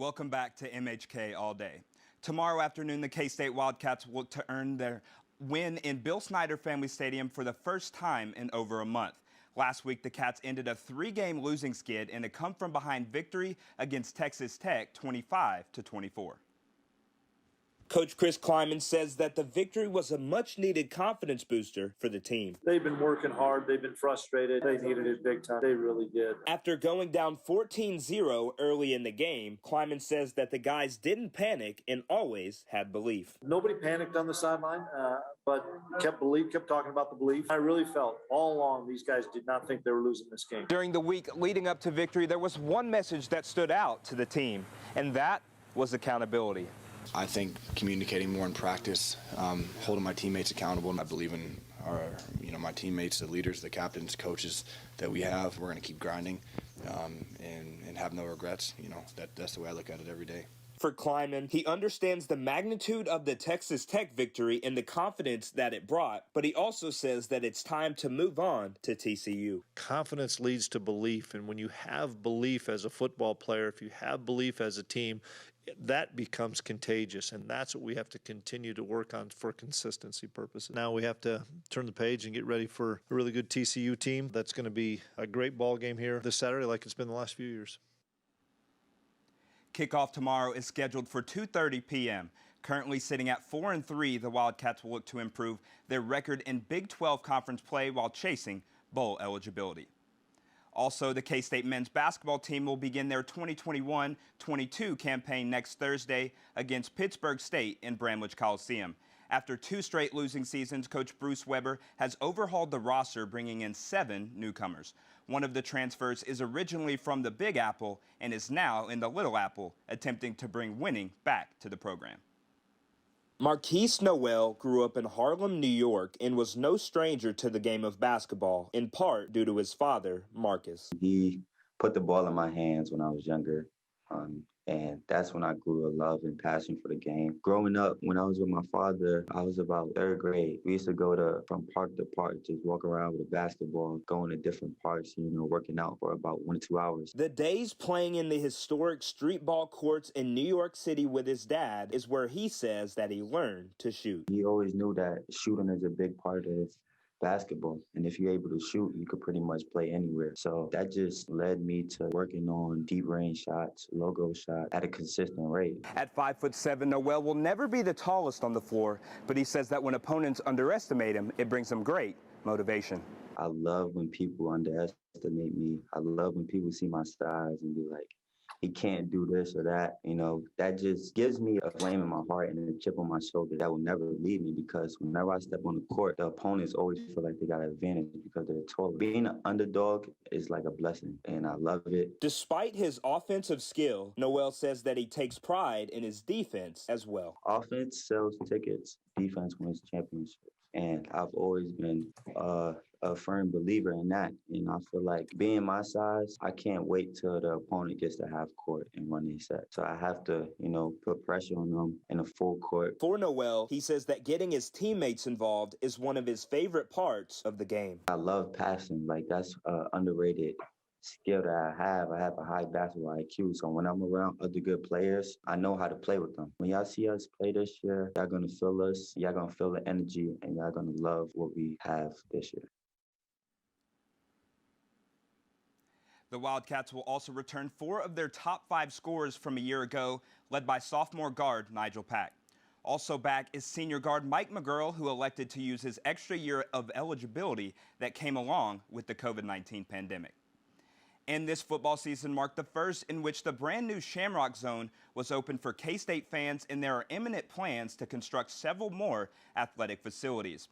Welcome back to MHK All Day. Tomorrow afternoon, the K-State Wildcats will look to earn their win in Bill Snyder Family Stadium for the first time in over a month. Last week, the Cats ended a 3-game losing skid in a come-from-behind victory against Texas Tech, 25-24. Coach Chris Klieman says that the victory was a much-needed confidence booster for the team. They've been working hard. They've been frustrated. They needed it big time. They really did. After going down 14-0 early in the game, Klieman says that the guys didn't panic and always had belief. Nobody panicked on the sideline, but kept talking about the belief. I really felt all along these guys did not think they were losing this game. During the week leading up to victory, there was one message that stood out to the team, and that was accountability. I think communicating more in practice, holding my teammates accountable. I believe in my teammates, the leaders, the captains, coaches that we have. We're going to keep grinding and have no regrets. That's the way I look at it every day. For Klieman, he understands the magnitude of the Texas Tech victory and the confidence that it brought, but he also says that it's time to move on to TCU. Confidence leads to belief, and when you have belief as a football player, if you have belief as a team, that becomes contagious, and that's what we have to continue to work on for consistency purposes. Now we have to turn the page and get ready for a really good TCU team. That's going to be a great ball game here this Saturday like it's been the last few years. Kickoff tomorrow is scheduled for 2:30 p.m. Currently sitting at 4-3, the Wildcats will look to improve their record in Big 12 conference play while chasing bowl eligibility. Also, the K-State men's basketball team will begin their 2021-22 campaign next Thursday against Pittsburgh State in Bramlage Coliseum. After 2 straight losing seasons, Coach Bruce Weber has overhauled the roster, bringing in 7 newcomers. One of the transfers is originally from the Big Apple and is now in the Little Apple, attempting to bring winning back to the program. Marquise Noel grew up in Harlem, New York, and was no stranger to the game of basketball, in part due to his father, Marcus. He put the ball in my hands when I was younger, and that's when I grew a love and passion for the game. Growing up, when I was with my father, I was about 3rd grade. We used to go from park to park, just walk around with a basketball, going to different parks, working out for about 1 to 2 hours. The days playing in the historic street ball courts in New York City with his dad is where he says that he learned to shoot. He always knew that shooting is a big part of basketball, and if you're able to shoot, you could pretty much play anywhere. So that just led me to working on deep range shots, logo shots at a consistent rate. At 5'7", Noel will never be the tallest on the floor, but he says that when opponents underestimate him, it brings him great motivation. I love when people underestimate me. I love when people see my size and be like, he can't do this or that. That just gives me a flame in my heart and a chip on my shoulder that will never leave me, because whenever I step on the court, the opponents always feel like they got an advantage because they're taller. Being an underdog is like a blessing, and I love it. Despite his offensive skill, Noel says that he takes pride in his defense as well. Offense sells tickets, defense wins championships. And I've always been a firm believer in that. And I feel like being my size, I can't wait till the opponent gets to half court and run their set. So I have to, put pressure on them in a full court. For Noel, he says that getting his teammates involved is one of his favorite parts of the game. I love passing. That's an underrated skill that I have. I have a high basketball IQ, so when I'm around other good players, I know how to play with them. When y'all see us play this year, y'all gonna feel us, y'all gonna feel the energy, and y'all gonna love what we have this year. The Wildcats will also return 4 of their top 5 scorers from a year ago, led by sophomore guard Nigel Pack. Also back is senior guard Mike McGurl, who elected to use his extra year of eligibility that came along with the COVID-19 pandemic. And this football season marked the first in which the brand new Shamrock Zone was open for K-State fans, and there are imminent plans to construct several more athletic facilities.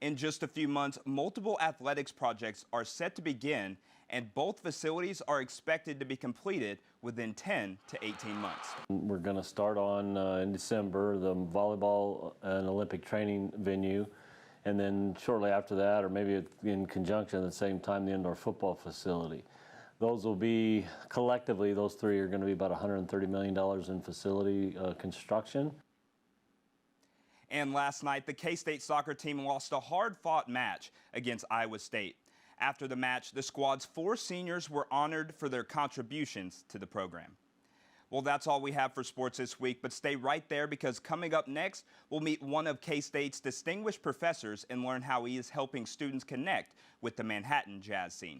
In just a few months, multiple athletics projects are set to begin, and both facilities are expected to be completed within 10 to 18 months. We're going to start on in December the volleyball and Olympic training venue, and then shortly after that, or maybe in conjunction at the same time, the indoor football facility. Those will be, collectively, those 3 are going to be about $130 million in facility construction. And last night, the K-State soccer team lost a hard-fought match against Iowa State. After the match, the squad's 4 seniors were honored for their contributions to the program. Well, that's all we have for sports this week, but stay right there because coming up next, we'll meet one of K-State's distinguished professors and learn how he is helping students connect with the Manhattan jazz scene.